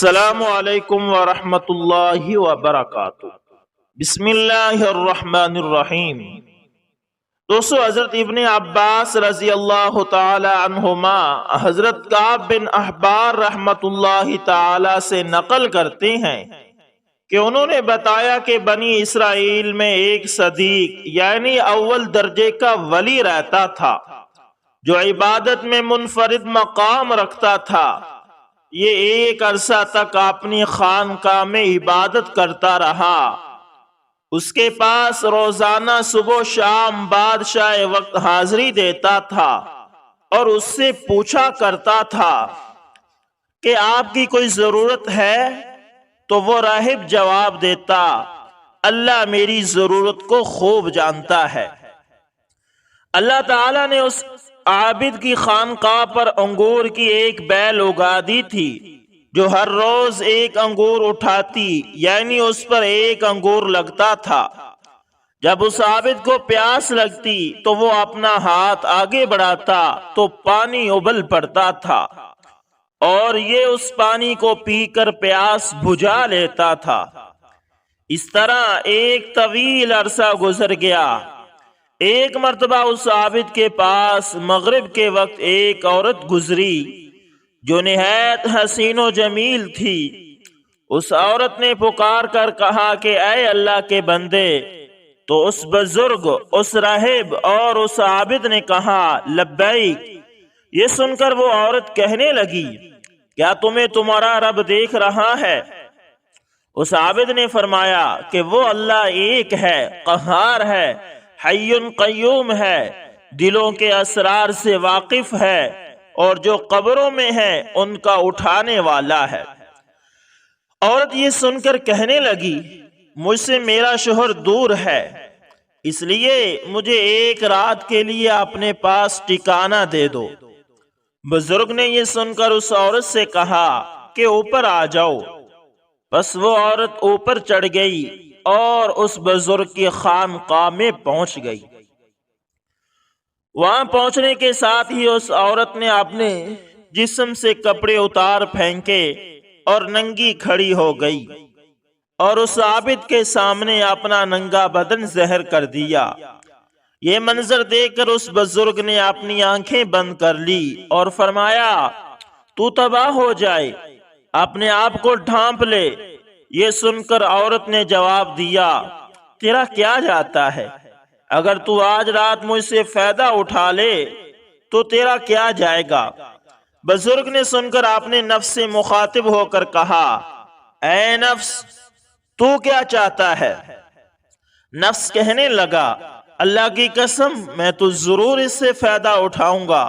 السلام علیکم ورحمۃ اللہ وبرکاتہ۔ بسم اللہ الرحمن الرحیم۔ دوستو، حضرت ابن عباس رضی اللہ تعالی عنہما حضرت کعب بن احبار رحمۃ اللہ تعالی سے نقل کرتے ہیں کہ انہوں نے بتایا کہ بنی اسرائیل میں ایک صدیق یعنی اول درجے کا ولی رہتا تھا جو عبادت میں منفرد مقام رکھتا تھا۔ یہ ایک عرصہ تک اپنی خانقاہ میں عبادت کرتا رہا۔ اس کے پاس روزانہ صبح و شام بادشاہ وقت حاضری دیتا تھا اور اس سے پوچھا کرتا تھا کہ آپ کی کوئی ضرورت ہے؟ تو وہ راہب جواب دیتا، اللہ میری ضرورت کو خوب جانتا ہے۔ اللہ تعالیٰ نے اس عابد کی خانقاہ پر انگور کی ایک بیل اگا دی تھی جو ہر روز ایک انگور اٹھاتی، یعنی اس پر ایک انگور لگتا تھا۔ جب اس عابد کو پیاس لگتی تو وہ اپنا ہاتھ آگے بڑھاتا تو پانی ابل پڑتا تھا اور یہ اس پانی کو پی کر پیاس بجھا لیتا تھا۔ اس طرح ایک طویل عرصہ گزر گیا۔ ایک مرتبہ اس عابد کے پاس مغرب کے وقت ایک عورت گزری جو نہایت حسین و جمیل تھی۔ اس عورت نے پکار کر کہا کہ اے اللہ کے بندے، تو اس بزرگ، اس راہب اور اس عابد نے کہا لبیک۔ یہ سن کر وہ عورت کہنے لگی، کیا تمہیں تمہارا رب دیکھ رہا ہے؟ اس عابد نے فرمایا کہ وہ اللہ ایک ہے، قہار ہے، حی قیوم ہے، دلوں کے اسرار سے واقف ہے اور جو قبروں میں ہے ان کا اٹھانے والا ہے۔ عورت یہ سن کر کہنے لگی، مجھ سے میرا شوہر دور ہے، اس لیے مجھے ایک رات کے لیے اپنے پاس ٹھکانہ دے دو۔ بزرگ نے یہ سن کر اس عورت سے کہا کہ اوپر آ جاؤ۔ بس وہ عورت اوپر چڑھ گئی اور اس بزرگ کی خانقاہ میں پہنچ گئی۔ وہاں پہنچنے کے ساتھ ہی اس عورت نے اپنے جسم سے کپڑے اتار پھینکے اور ننگی کھڑی ہو گئی اور اس عابد کے سامنے اپنا ننگا بدن ظاہر کر دیا۔ یہ منظر دیکھ کر اس بزرگ نے اپنی آنکھیں بند کر لی اور فرمایا، تو تباہ ہو جائے، اپنے آپ کو ڈھانپ لے۔ یہ سن کر عورت نے جواب دیا، تیرا کیا جاتا ہے؟ اگر تو آج رات مجھ سے فائدہ اٹھا لے تو تیرا کیا جائے گا؟ بزرگ نے سن کر اپنے نفس سے مخاطب ہو کر کہا، اے نفس، تو کیا چاہتا ہے؟ نفس کہنے لگا، اللہ کی قسم میں تو ضرور اس سے فائدہ اٹھاؤں گا۔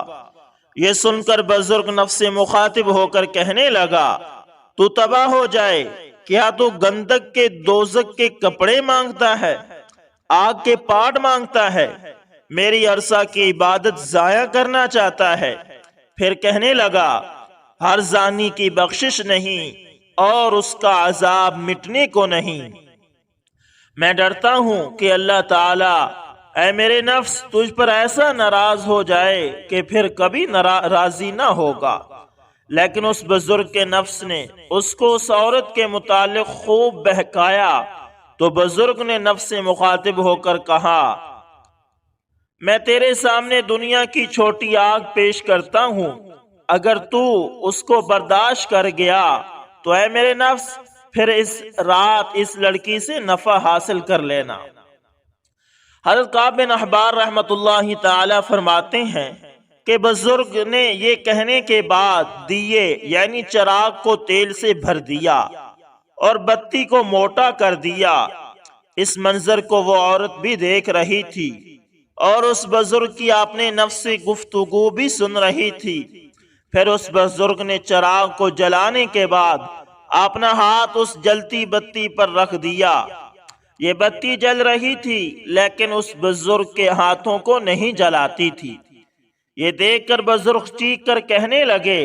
یہ سن کر بزرگ نفس سے مخاطب ہو کر کہنے لگا، تو تباہ ہو جائے، کیا تو گندک کے دوزک کے کپڑے مانگتا ہے، آگ کے پاٹ مانگتا ہے، میری عرصہ کی عبادت ضائع کرنا چاہتا ہے؟ پھر کہنے لگا، ہر زانی کی بخشش نہیں اور اس کا عذاب مٹنے کو نہیں۔ میں ڈرتا ہوں کہ اللہ تعالیٰ اے میرے نفس تجھ پر ایسا ناراض ہو جائے کہ پھر کبھی راضی نہ ہوگا۔ لیکن اس بزرگ کے نفس نے اس کو اس عورت کے متعلق خوب بہکایا تو بزرگ نے نفس سے مخاطب ہو کر کہا، میں تیرے سامنے دنیا کی چھوٹی آگ پیش کرتا ہوں، اگر تو اس کو برداشت کر گیا تو اے میرے نفس پھر اس رات اس لڑکی سے نفع حاصل کر لینا۔ حضرت کعب بن احبار رحمۃ اللہ تعالی فرماتے ہیں کہ بزرگ نے یہ کہنے کے بعد دیے یعنی چراغ کو تیل سے بھر دیا اور بتی کو موٹا کر دیا۔ اس منظر کو وہ عورت بھی دیکھ رہی تھی اور اس بزرگ کی اپنے نفس سے گفتگو بھی سن رہی تھی۔ پھر اس بزرگ نے چراغ کو جلانے کے بعد اپنا ہاتھ اس جلتی بتی پر رکھ دیا۔ یہ بتی جل رہی تھی لیکن اس بزرگ کے ہاتھوں کو نہیں جلاتی تھی۔ یہ دیکھ کر بزرگ چیخ کر کہنے لگے،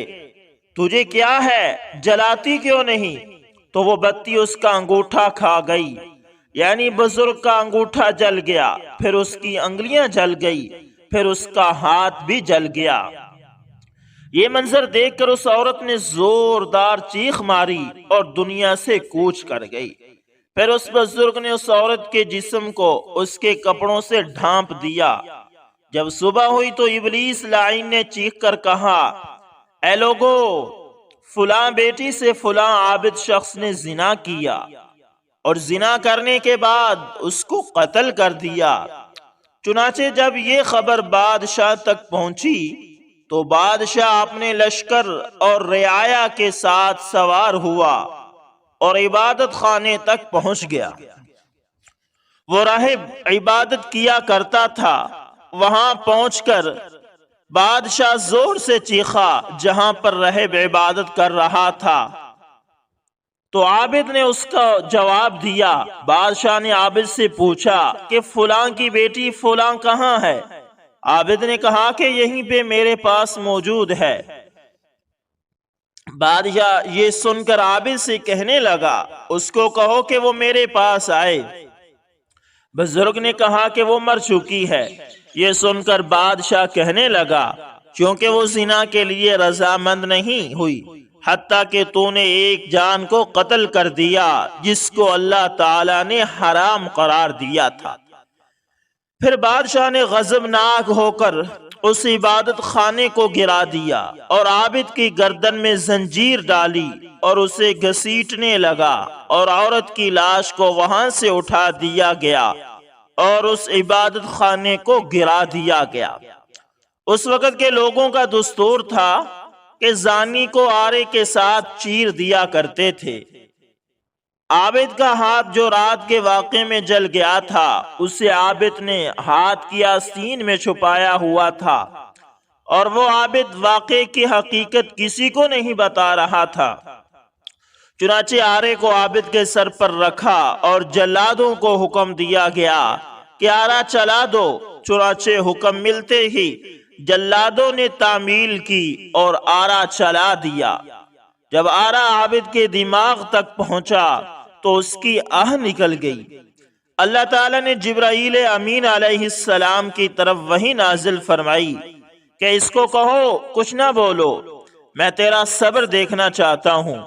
تجھے کیا ہے، جلاتی کیوں نہیں؟ تو وہ بتی اس کا انگوٹھا کھا گئی، یعنی بزرگ کا انگوٹھا جل گیا، پھر اس کی انگلیاں جل گئی، پھر اس کا ہاتھ بھی جل گیا۔ یہ منظر دیکھ کر اس عورت نے زوردار چیخ ماری اور دنیا سے کوچ کر گئی۔ پھر اس بزرگ نے اس عورت کے جسم کو اس کے کپڑوں سے ڈھانپ دیا۔ جب صبح ہوئی تو ابلیس لعین نے چیخ کر کہا، اے لوگو، فلاں بیٹی سے فلاں عابد شخص نے زنا کیا اور زنا کرنے کے بعد اس کو قتل کر دیا۔ چنانچہ جب یہ خبر بادشاہ تک پہنچی تو بادشاہ اپنے لشکر اور رعایا کے ساتھ سوار ہوا اور عبادت خانے تک پہنچ گیا۔ وہ راہب عبادت کیا کرتا تھا۔ وہاں پہنچ کر بادشاہ زور سے چیخا جہاں پر راہب عبادت کر رہا تھا، تو عابد نے اس کا جواب دیا۔ بادشاہ نے عابد سے پوچھا کہ فلاں کی بیٹی فلاں کہاں ہے؟ عابد نے کہا کہ یہیں پہ میرے پاس موجود ہے۔ بادشاہ یہ سن کر عابد سے کہنے لگا، اس کو کہو کہ وہ میرے پاس آئے۔ بزرگ نے کہا کہ وہ مر چکی ہے۔ یہ سن کر بادشاہ کہنے لگا، کیونکہ وہ زنا کے لیے رضامند نہیں ہوئی، حتیٰ کہ تو نے ایک جان کو قتل کر دیا جس کو اللہ تعالی نے حرام قرار دیا تھا۔ پھر بادشاہ نے غضبناک ہو کر اس عبادت خانے کو گرا دیا اور عابد کی گردن میں زنجیر ڈالی اور اسے گھسیٹنے لگا، اور عورت کی لاش کو وہاں سے اٹھا دیا گیا اور اس عبادت خانے کو گرا دیا گیا۔ اس وقت کے لوگوں کا دستور تھا کہ زانی کو آرے کے ساتھ چیر دیا کرتے تھے۔ عابد کا ہاتھ جو رات کے واقعے میں جل گیا تھا، اسے عابد نے ہاتھ کی آستین میں چھپایا ہوا تھا، اور وہ عابد واقعے کی حقیقت کسی کو نہیں بتا رہا تھا۔ چنانچہ آرے کو عابد کے سر پر رکھا اور جلادوں کو حکم دیا گیا کہ آرا چلا دو۔ چنانچہ حکم ملتے ہی جلادوں نے تعمیل کی اور آرا چلا دیا۔ جب آرا عابد کے دماغ تک پہنچا تو اس کی آہ نکل گئی۔ اللہ تعالیٰ نے جبرائیل امین علیہ السلام کی طرف وحی نازل فرمائی کہ اس کو کہو کچھ نہ بولو، میں تیرا صبر دیکھنا چاہتا ہوں۔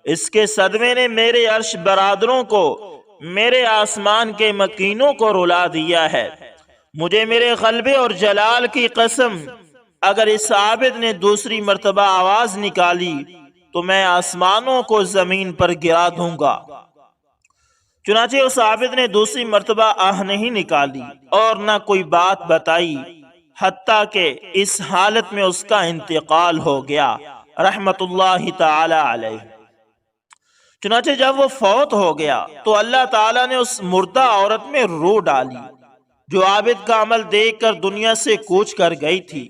اس کے صدمے نے میرے عرش برادروں کو، میرے آسمان کے مکینوں کو رلا دیا ہے۔ مجھے میرے غلبے اور جلال کی قسم، اگر اس عابد نے دوسری مرتبہ آواز نکالی تو میں آسمانوں کو زمین پر گرا دوں گا۔ چنانچہ اس عابد نے دوسری مرتبہ آہ نہیں نکالی اور نہ کوئی بات بتائی، حتیٰ کہ اس حالت میں اس کا انتقال ہو گیا رحمت اللہ تعالی علیہ۔ چنانچہ جب وہ فوت ہو گیا تو اللہ تعالیٰ نے اس مردہ عورت میں روح ڈالی جو عابد کا عمل دیکھ کر دنیا سے کوچ کر گئی تھی۔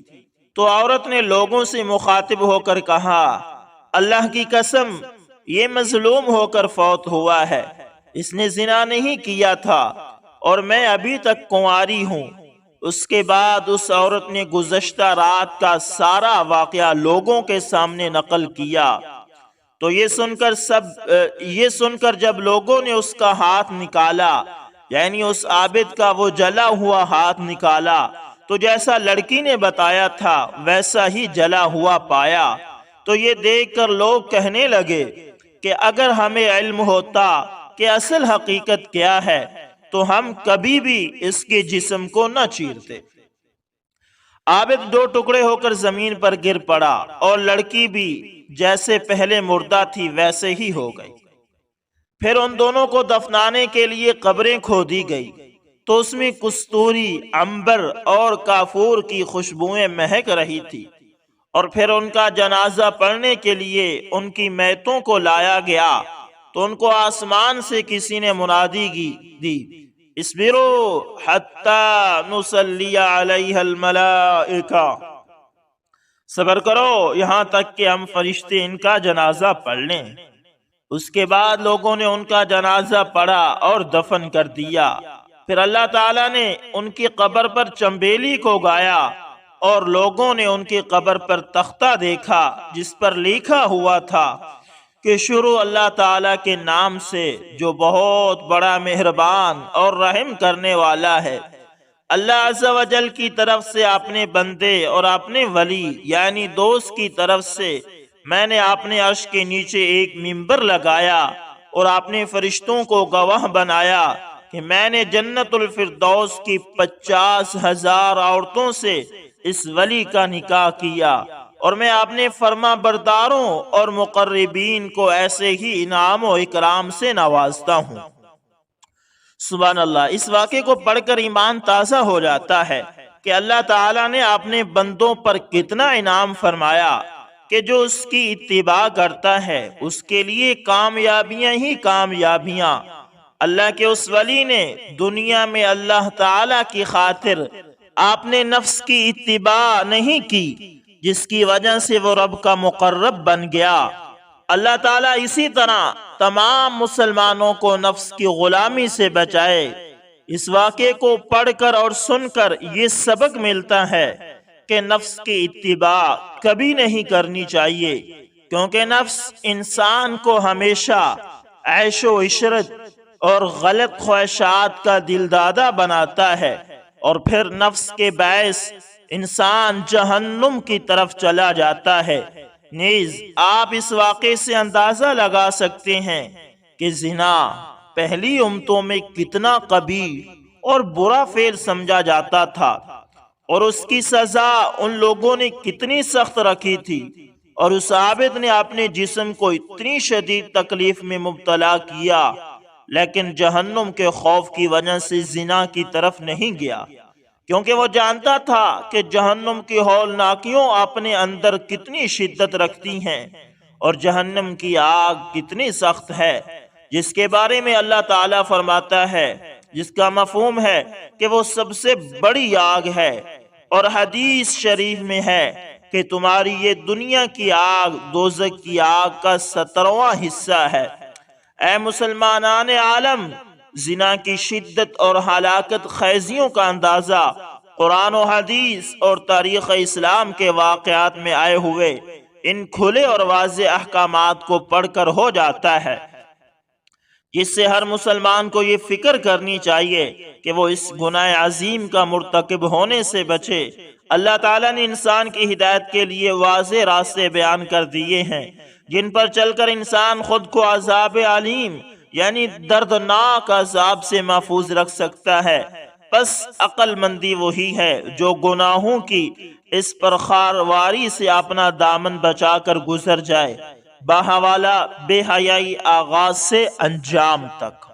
تو عورت نے لوگوں سے مخاطب ہو کر کہا، اللہ کی قسم، یہ مظلوم ہو کر فوت ہوا ہے، اس نے زنا نہیں کیا تھا اور میں ابھی تک کنواری ہوں۔ اس کے بعد اس عورت نے گزشتہ رات کا سارا واقعہ لوگوں کے سامنے نقل کیا۔ تو یہ سن کر جب لوگوں نے اس کا ہاتھ نکالا، یعنی اس عابد کا وہ جلا ہوا ہاتھ نکالا، تو جیسا لڑکی نے بتایا تھا ویسا ہی جلا ہوا پایا۔ تو یہ دیکھ کر لوگ کہنے لگے کہ اگر ہمیں علم ہوتا کہ اصل حقیقت کیا ہے تو ہم کبھی بھی اس کے جسم کو نہ چیرتے۔ عابد دو ٹکڑے ہو کر زمین پر گر پڑا اور لڑکی بھی جیسے پہلے مردہ تھی ویسے ہی ہو گئی۔ پھر ان دونوں کو دفنانے کے لیے قبریں کھودی گئی تو اس میں کستوری، عنبر اور کافور کی خوشبوئیں مہک رہی تھی، اور پھر ان کا جنازہ پڑھنے کے لیے ان کی میتوں کو لایا گیا تو ان کو آسمان سے کسی نے منادی دی، اسبروا حتی نصلی علیہ الملائکہ، صبر کرو یہاں تک کہ ہم فرشتے ان کا جنازہ پڑھ لیں۔ اس کے بعد لوگوں نے ان کا جنازہ پڑھا اور دفن کر دیا۔ پھر اللہ تعالیٰ نے ان کی قبر پر چنبیلی کو گایا اور لوگوں نے ان کی قبر پر تختہ دیکھا جس پر لکھا ہوا تھا کہ شروع اللہ تعالیٰ کے نام سے جو بہت بڑا مہربان اور رحم کرنے والا ہے۔ اللہ عز و جل کی طرف سے اپنے بندے اور اپنے ولی یعنی دوست کی طرف سے میں نے اپنے عرش کے نیچے ایک منبر لگایا اور اپنے فرشتوں کو گواہ بنایا کہ میں نے جنت الفردوس کی 50,000 عورتوں سے اس ولی کا نکاح کیا، اور میں اپنے فرما برداروں اور مقربین کو ایسے ہی انعام و اکرام سے نوازتا ہوں۔ سبحان اللہ، اس واقعے کو پڑھ کر ایمان تازہ ہو جاتا ہے کہ اللہ تعالیٰ نے اپنے بندوں پر کتنا انعام فرمایا کہ جو اس کی اتباع کرتا ہے اس کے لیے کامیابیاں ہی کامیابیاں۔ اللہ کے اس ولی نے دنیا میں اللہ تعالیٰ کی خاطر آپ نے نفس کی اتباع نہیں کی، جس کی وجہ سے وہ رب کا مقرب بن گیا۔ اللہ تعالیٰ اسی طرح تمام مسلمانوں کو نفس کی غلامی سے بچائے۔ اس واقعے کو پڑھ کر اور سن کر یہ سبق ملتا ہے کہ نفس کی اتباع کبھی نہیں کرنی چاہیے، کیونکہ نفس انسان کو ہمیشہ عیش و عشرت اور غلط خواہشات کا دلدادہ بناتا ہے، اور پھر نفس کے باعث انسان جہنم کی طرف چلا جاتا ہے۔ نیز آپ اس واقعے سے اندازہ لگا سکتے ہیں کہ زنا پہلی امتوں میں کتنا قبیح اور برا فعل سمجھا جاتا تھا، اور اس کی سزا ان لوگوں نے کتنی سخت رکھی تھی، اور اس عابد نے اپنے جسم کو اتنی شدید تکلیف میں مبتلا کیا، لیکن جہنم کے خوف کی وجہ سے زنا کی طرف نہیں گیا، کیونکہ وہ جانتا تھا کہ جہنم کی ہولناکیوں اپنے اندر کتنی شدت رکھتی ہیں، اور جہنم کی آگ کتنی سخت ہے، جس کے بارے میں اللہ تعالیٰ فرماتا ہے، جس کا مفہوم ہے کہ وہ سب سے بڑی آگ ہے، اور حدیث شریف میں ہے کہ تمہاری یہ دنیا کی آگ دوزخ کی آگ کا 17واں حصہ ہے۔ اے مسلمانان عالم، زنا کی شدت اور ہلاکت خیزیوں کا اندازہ قرآن و حدیث اور تاریخ اسلام کے واقعات میں آئے ہوئے ان کھلے اور واضح احکامات کو پڑھ کر ہو جاتا ہے، جس سے ہر مسلمان کو یہ فکر کرنی چاہیے کہ وہ اس گناہ عظیم کا مرتکب ہونے سے بچے۔ اللہ تعالیٰ نے انسان کی ہدایت کے لیے واضح راستے بیان کر دیے ہیں، جن پر چل کر انسان خود کو عذاب علیم یعنی دردناک عذاب سے محفوظ رکھ سکتا ہے۔ پس عقل مندی وہی ہے جو گناہوں کی اس پرخارواری سے اپنا دامن بچا کر گزر جائے، بحوالہ بے حیائی آغاز سے انجام تک۔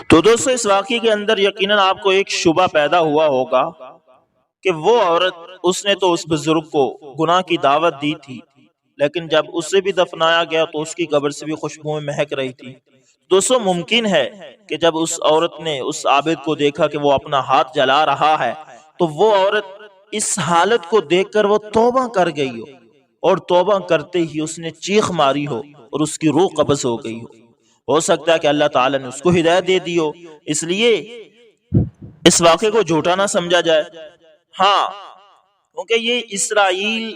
تو دوستو، اس واقعے کے اندر یقیناً آپ کو ایک شبہ پیدا ہوا ہوگا کہ وہ عورت، اس نے تو اس بزرگ کو گناہ کی دعوت دی تھی، لیکن جب اسے بھی دفنایا گیا تو اس کی قبر سے بھی خوشبوئیں مہک رہی تھی۔ دوستو، ممکن ہے کہ جب اس عورت نے اس عابد کو دیکھا کہ وہ اپنا ہاتھ جلا رہا ہے تو وہ عورت اس حالت کو دیکھ کر وہ توبہ کر گئی ہو، اور توبہ کرتے ہی اس نے چیخ ماری ہو اور اس کی روح قبض ہو گئی ہو سکتا ہے کہ اللہ تعالیٰ نے اس کو ہدایت دے دی ہو، اس لیے اس واقعے کو جھوٹا نہ سمجھا جائے۔ ہاں، کیونکہ یہ اسرائیل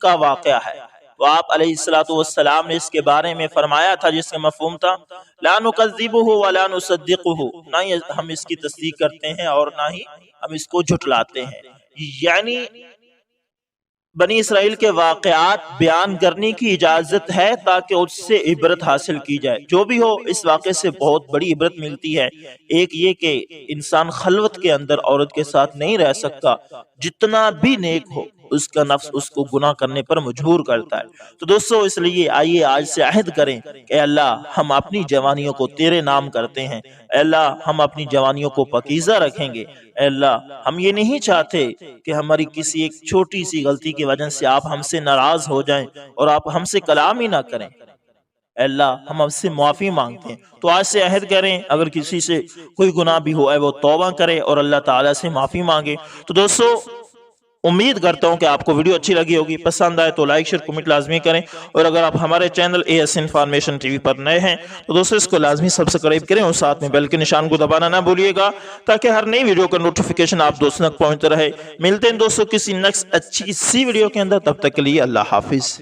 کا واقعہ ہے، تو آپ علیہ السلام نے اس کے بارے میں فرمایا تھا، جس کا مفہوم تھا لا نکذبہ ولا نصدقہ، نہ ہی ہم اس کی تصدیق کرتے ہیں اور نہ ہی ہم اس کو جھٹلاتے ہیں۔ یعنی بنی اسرائیل کے واقعات بیان کرنے کی اجازت ہے تاکہ اس سے عبرت حاصل کی جائے۔ جو بھی ہو، اس واقعے سے بہت بڑی عبرت ملتی ہے۔ ایک یہ کہ انسان خلوت کے اندر عورت کے ساتھ نہیں رہ سکتا، جتنا بھی نیک ہو اس کا نفس اس کو گناہ کرنے پر مجبور کرتا ہے۔ تو دوستو، اس لیے آئیے آج سے عہد کریں کہ اے اللہ، ہم اپنی جوانیوں کو تیرے نام کرتے ہیں، اے اللہ ہم اپنی جوانیوں کو پاکیزہ رکھیں گے، اے اللہ ہم یہ نہیں چاہتے کہ ہماری کسی ایک چھوٹی سی غلطی کی وجہ سے آپ ہم سے ناراض ہو جائیں اور آپ ہم سے کلام ہی نہ کریں۔ اے اللہ ہم اب سے معافی مانگتے ہیں، تو آج سے عہد کریں اگر کسی سے کوئی گناہ بھی ہو وہ توبہ کرے اور اللہ تعالیٰ سے معافی مانگے۔ تو دوستو، امید کرتا ہوں کہ آپ کو ویڈیو اچھی لگی ہوگی، پسند آئے تو لائک شیئر کمنٹ لازمی کریں، اور اگر آپ ہمارے channel AS information T V پر نئے ہیں تو دوستو اس کو لازمی سبسکرائب کریں اور ساتھ میں بیل کے نشان کو دبانا نہ بھولیے گا تاکہ ہر نئی ویڈیو کا نوٹیفیکیشن آپ دوستوں تک پہنچتا رہے۔ ملتے ہیں دوستو کسی نیکسٹ اچھی سی ویڈیو کے اندر، تب تک کے لیے اللہ حافظ۔